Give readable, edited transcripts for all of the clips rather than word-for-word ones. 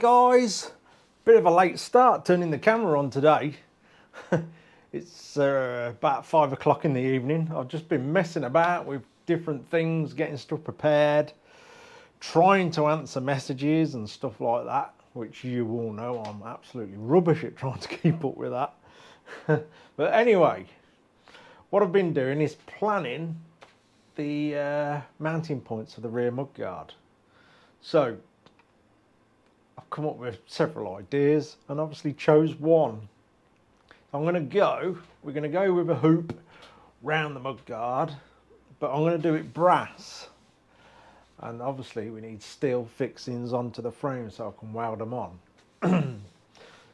guys, bit of a late start turning the camera on today. It's about 5 o'clock in the evening. I've just been messing about with different things, getting stuff prepared, trying to answer messages and stuff like that, which you all know I'm absolutely rubbish at trying to keep up with that. But anyway, what I've been doing is planning the mounting points of the rear mudguard. So I've come up with several ideas and obviously chose one. So we're going to go with a hoop round the mudguard, but I'm going to do it brass. And obviously we need steel fixings onto the frame so I can weld them on.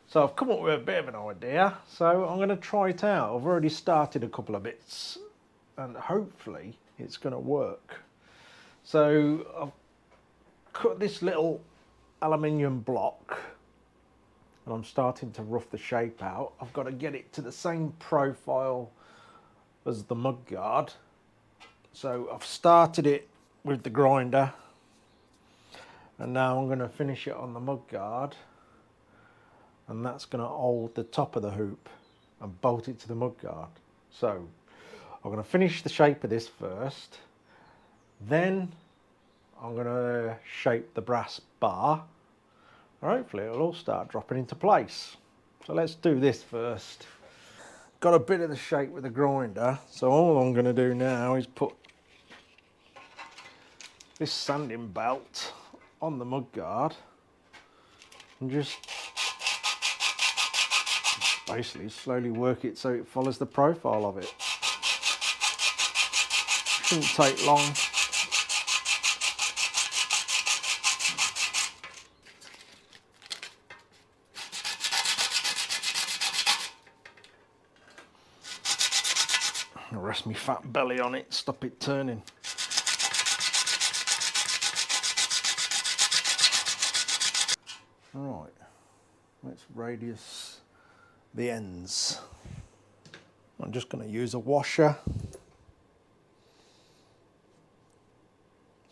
So I've come up with a bit of an idea, so I'm going to try it out. I've already started a couple of bits and hopefully it's going to work. So I've cut this little aluminium block and I'm starting to rough the shape out. I've got to get it to the same profile as the mudguard. So I've started it with the grinder and now I'm going to finish it on the mudguard, and that's going to hold the top of the hoop and bolt it to the mudguard. So I'm going to finish the shape of this first, then I'm going to shape the brass bar, and hopefully it'll all start dropping into place. So let's do this first. Got a bit of the shape with the grinder, so all I'm going to do now is put this sanding belt on the mudguard and just basically slowly work it so it follows the profile of it. Shouldn't take long. I'll rest my fat belly on it, stop it turning. Right, let's radius the ends. I'm just going to use a washer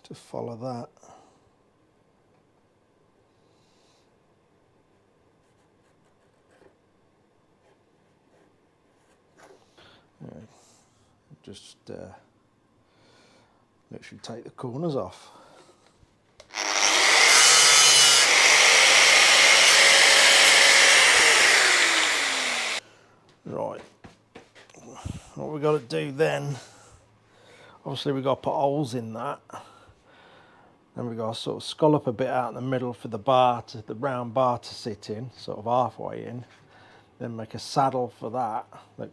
to follow that. Just literally take the corners off. Right, what we've got to do then, obviously we've got to put holes in that, then we've got to sort of scallop a bit out in the middle for the bar, the round bar to sit in, sort of halfway in, then make a saddle for that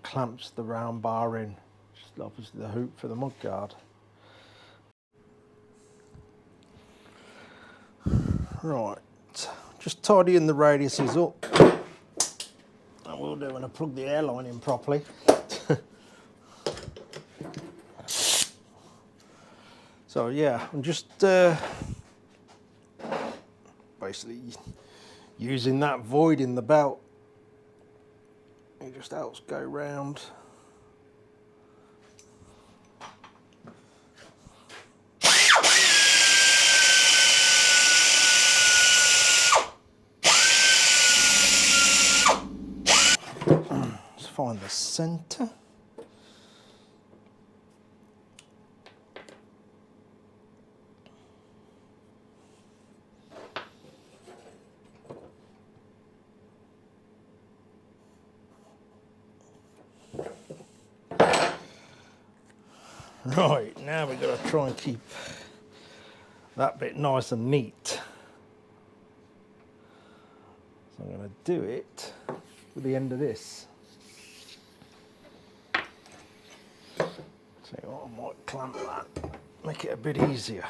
clamps the round bar in, which is obviously the hoop for the mudguard. Right, just tidying the radiuses up. I will do when I plug the airline in properly. So yeah, I'm just basically using that void in the belt. It just helps go round. Let's find the center. Right, now we've got to try and keep that bit nice and neat. So I'm going to do it with the end of this. See what, I might clamp that, make it a bit easier.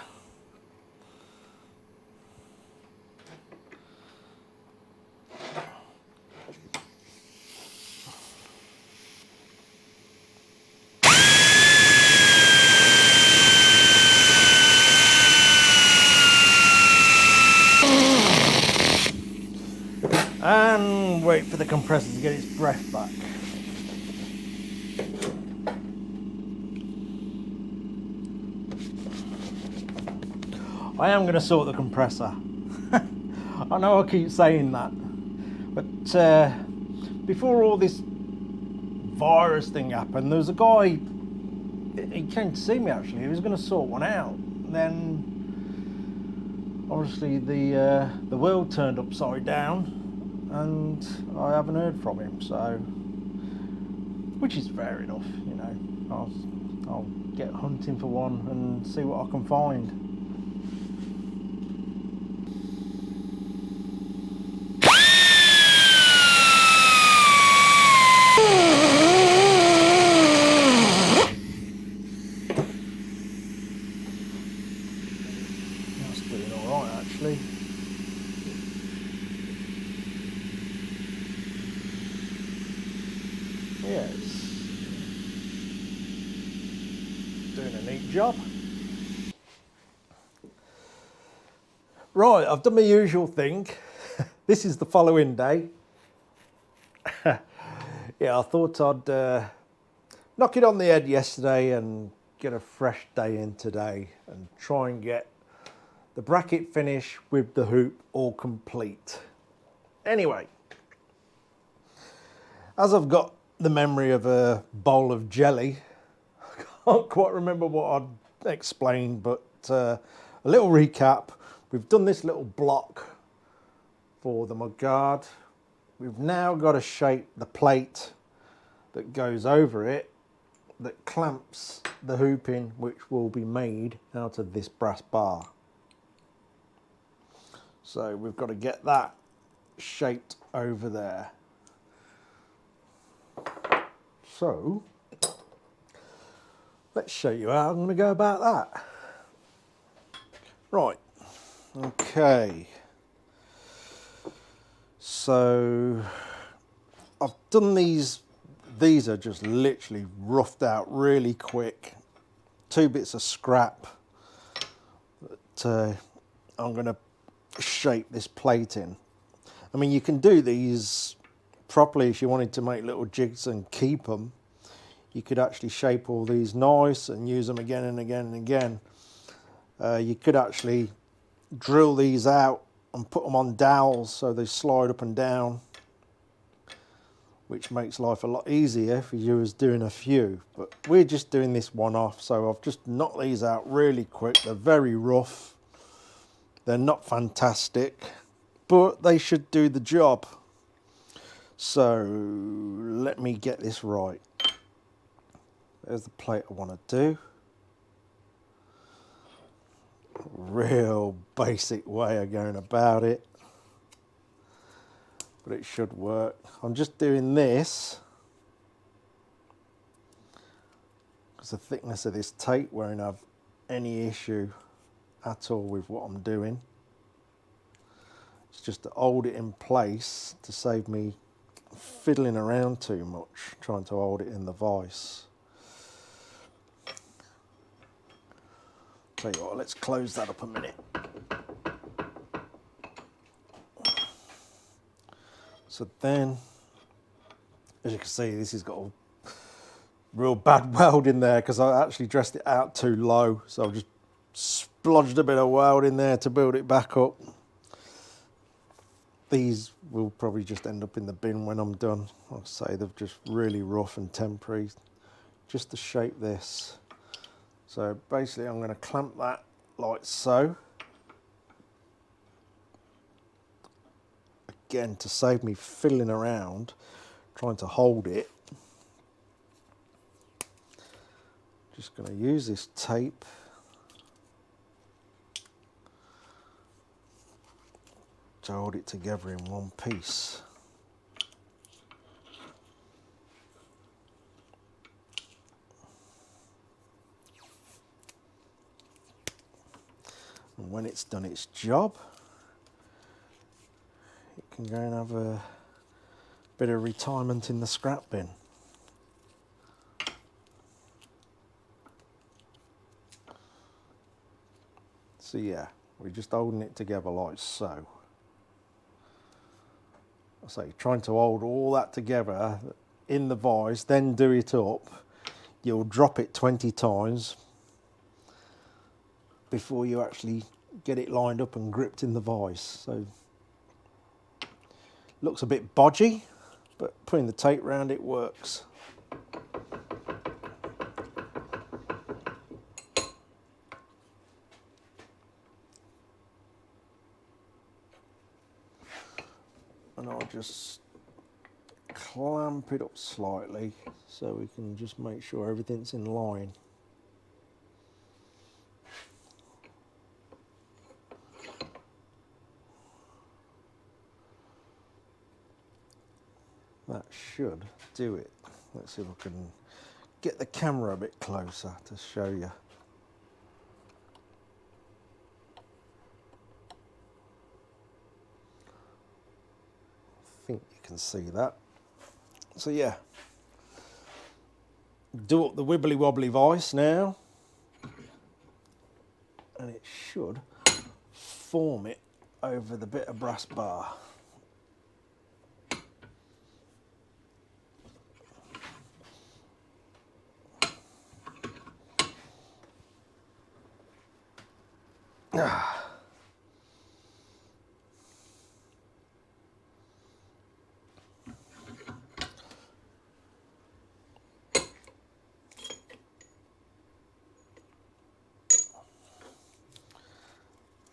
And wait for the compressor to get its breath back. I am going to sort the compressor. I know I keep saying that, but before all this virus thing happened, there was a guy, he came to see me actually, he was going to sort one out. And then obviously the world turned upside down and I haven't heard from him, so, which is fair enough, you know. I'll get hunting for one and see what I can find. That's doing all right actually. Yeah, it's doing a neat job. Right, I've done my usual thing. This is the following day. Yeah, I thought I'd knock it on the head yesterday and get a fresh day in today and try and get the bracket finish with the hoop all complete. Anyway, as I've got the memory of a bowl of jelly, I can't quite remember what I'd explained, but a little recap. We've done this little block for the mudguard. We've now got to shape the plate that goes over it that clamps the hooping, which will be made out of this brass bar. So we've got to get that shaped over there. So let's show you how I'm going to go about that. Right, okay. So I've done these are just literally roughed out really quick. 2 bits of scrap that I'm going to shape this plate in. I mean, you can do these properly if you wanted to make little jigs and keep them. You could actually shape all these nice and use them again and again and again. You could actually drill these out and put them on dowels so they slide up and down, which makes life a lot easier if you was doing a few. But we're just doing this one off, so I've just knocked these out really quick. They're very rough. They're not fantastic, but they should do the job. So let me get this right. There's the plate I want to do. Real basic way of going about it, but it should work. I'm just doing this because the thickness of this tape won't have any issue at all with what I'm doing. It's just to hold it in place to save me fiddling around too much trying to hold it in the vise. Tell you what, let's close that up a minute. So then, as you can see, this has got a real bad weld in there because I actually dressed it out too low. So I've just splodged a bit of weld in there to build it back up. These will probably just end up in the bin when I'm done. Like I say, they're just really rough and temporary just to shape this. So basically I'm going to clamp that like so. Again, to save me fiddling around trying to hold it. Just going to use this tape to hold it together in one piece. And when it's done its job, it can go and have a bit of retirement in the scrap bin. So yeah, we're just holding it together like so. I say, trying to hold all that together in the vise, then do it up. You'll drop it 20 times before you actually get it lined up and gripped in the vise. So Looks a bit bodgy, but putting the tape round it works. And I'll just clamp it up slightly so we can just make sure everything's in line. That should do it. Let's see if I can get the camera a bit closer to show you. I think you can see that. So yeah, do up the wibbly wobbly vice now, and it should form it over the bit of brass bar.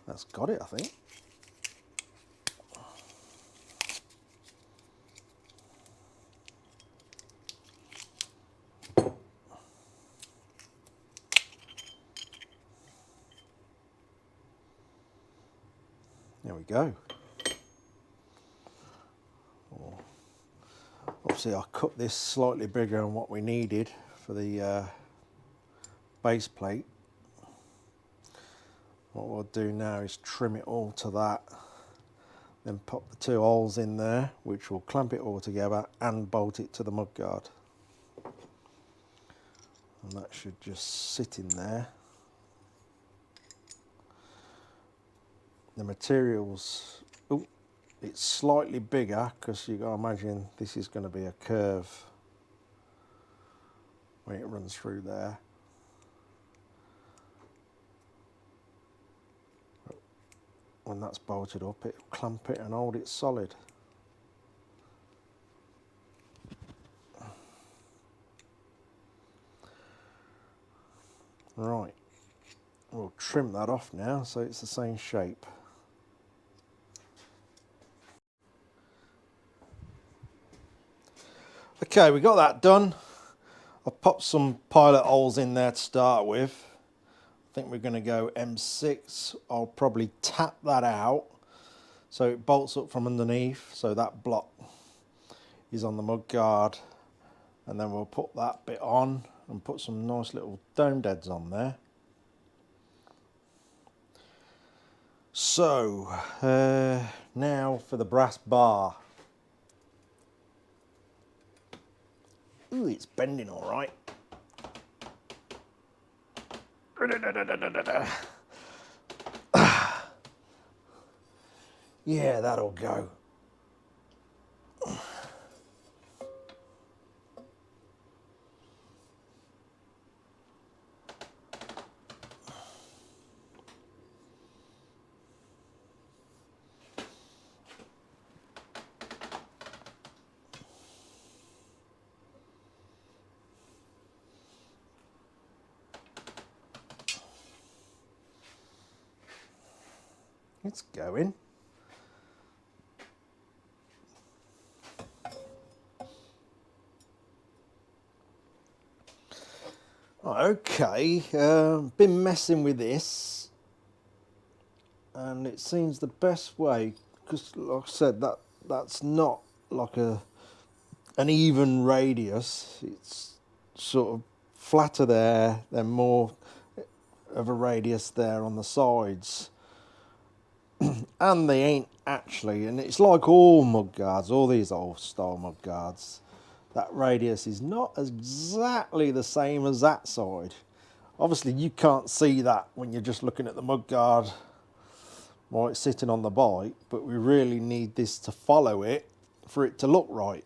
That's got it, I think. There we go. Obviously I cut this slightly bigger than what we needed for the base plate. What we'll do now is trim it all to that, then pop the 2 holes in there, which will clamp it all together and bolt it to the mudguard. And that should just sit in there. The materials, oh, it's slightly bigger because you got to imagine this is going to be a curve when it runs through there. When that's bolted up, it'll clamp it and hold it solid. Right, we'll trim that off now so it's the same shape. Okay, we got that done. I've popped some pilot holes in there to start with. I think we're going to go M6. I'll probably tap that out so it bolts up from underneath, so that block is on the mudguard, and then we'll put that bit on and put some nice little dome heads on there. So now for the brass bar. Ooh, it's bending all right. Yeah, that'll go. It's going. Okay, been messing with this, and it seems the best way, because like I said, that's not like an even radius. It's sort of flatter there, then more of a radius there on the sides. And they ain't actually, and it's like all mudguards, all these old style mudguards, that radius is not exactly the same as that side. Obviously you can't see that when you're just looking at the mudguard while it's sitting on the bike, but we really need this to follow it for it to look right.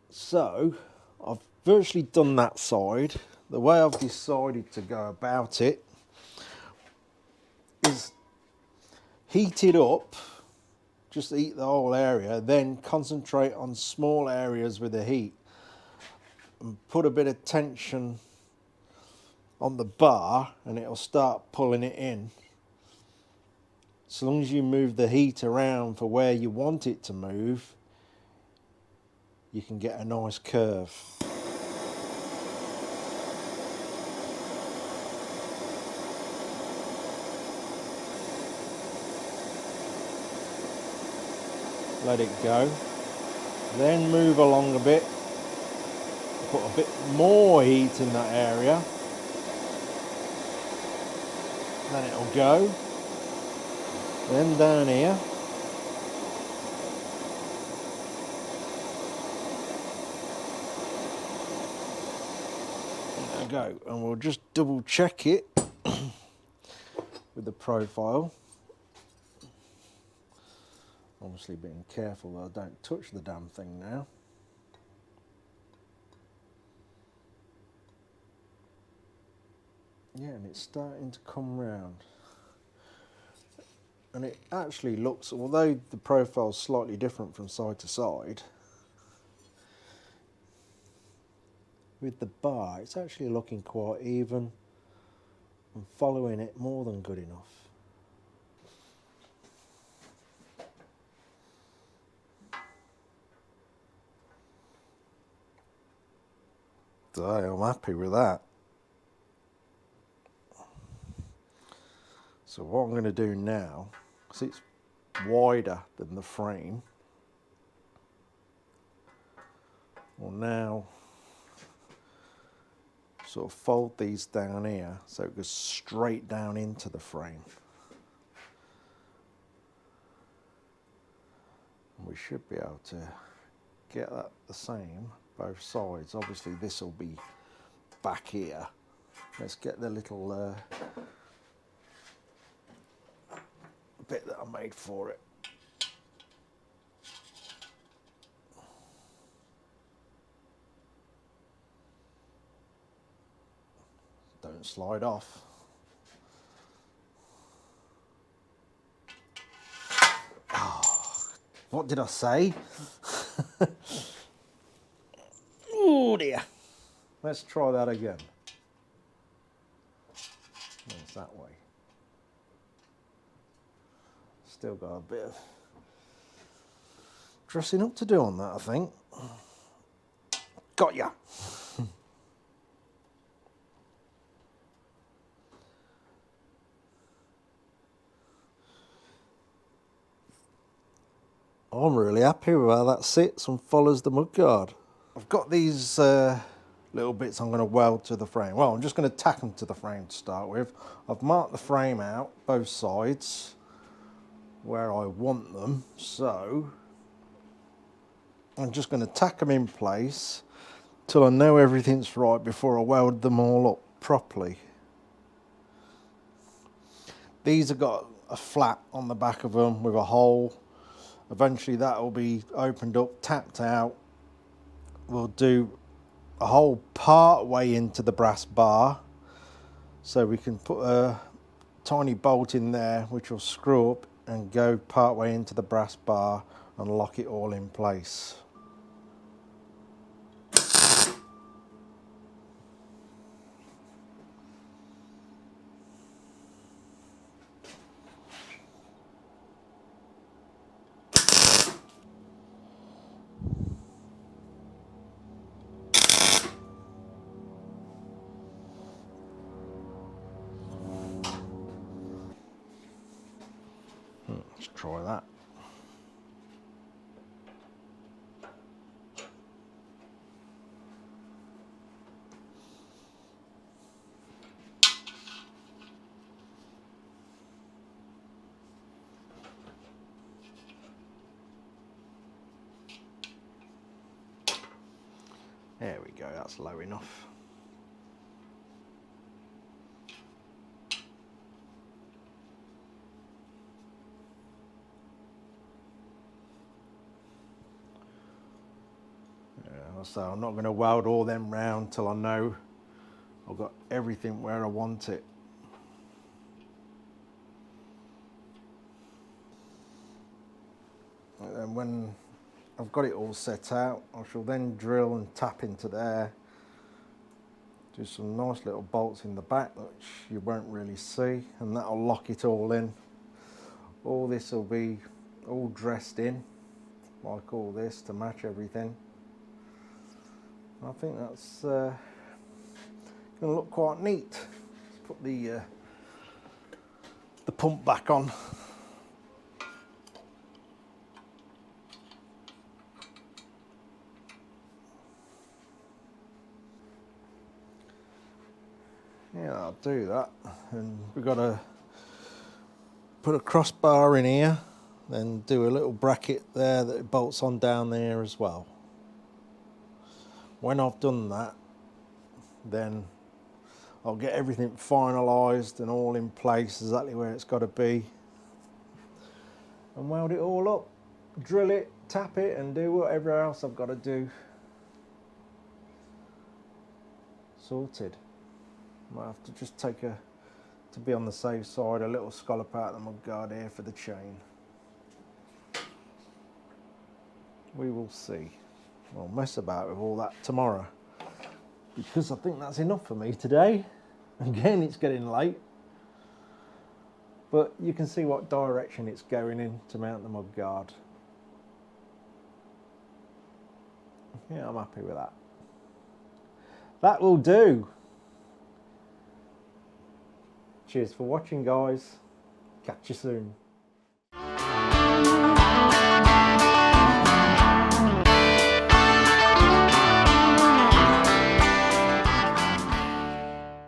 So I've virtually done that side. The way I've decided to go about it is heat it up, just heat the whole area, then concentrate on small areas with the heat and put a bit of tension on the bar and it'll start pulling it in. So long as you move the heat around for where you want it to move, you can get a nice curve. Let it go, then move along a bit, put a bit more heat in that area, then it'll go, then down here, there we go, and we'll just double check it with the profile. Obviously being careful that I don't touch the damn thing now. Yeah, and it's starting to come round. And it actually looks, although the profile's slightly different from side to side, with the bar, it's actually looking quite even and following it more than good enough. So I'm happy with that. So what I'm going to do now, because it's wider than the frame, will now sort of fold these down here so it goes straight down into the frame. And we should be able to get that the same both sides. Obviously this will be back here. Let's get the little bit that I made for it. Don't slide off. Oh, what did I say? Oh dear. Let's try that again. It's that way. Still got a bit of dressing up to do on that, I think. Got ya. I'm really happy with how that sits and follows the mudguard. I've got these little bits I'm going to weld to the frame. Well, I'm just going to tack them to the frame to start with. I've marked the frame out, both sides, where I want them. So I'm just going to tack them in place till I know everything's right before I weld them all up properly. These have got a flat on the back of them with a hole. Eventually that will be opened up, tapped out. We'll do a hole part way into the brass bar, so we can put a tiny bolt in there which will screw up and go part way into the brass bar and lock it all in place. Let's try that. There we go, that's low enough. So I'm not going to weld all them round till I know I've got everything where I want it. And then when I've got it all set out, I shall then drill and tap into there. Do some nice little bolts in the back which you won't really see, and that'll lock it all in. All this will be all dressed in like all this to match everything. I think that's going to look quite neat. Let's put the pump back on. Yeah, I'll do that. And we've got to put a crossbar in here, then do a little bracket there that it bolts on down there as well. When I've done that, then I'll get everything finalised and all in place exactly where it's got to be, and weld it all up, drill it, tap it, and do whatever else I've got to do. Sorted. Might have to just take to be on the safe side, a little scallop out of the mudguard here for the chain. We will see. I'll mess about with all that tomorrow, because I think that's enough for me today. Again, it's getting late, but you can see what direction it's going in to mount the mudguard. Yeah, I'm happy with that. That will do. Cheers for watching, guys. Catch you soon.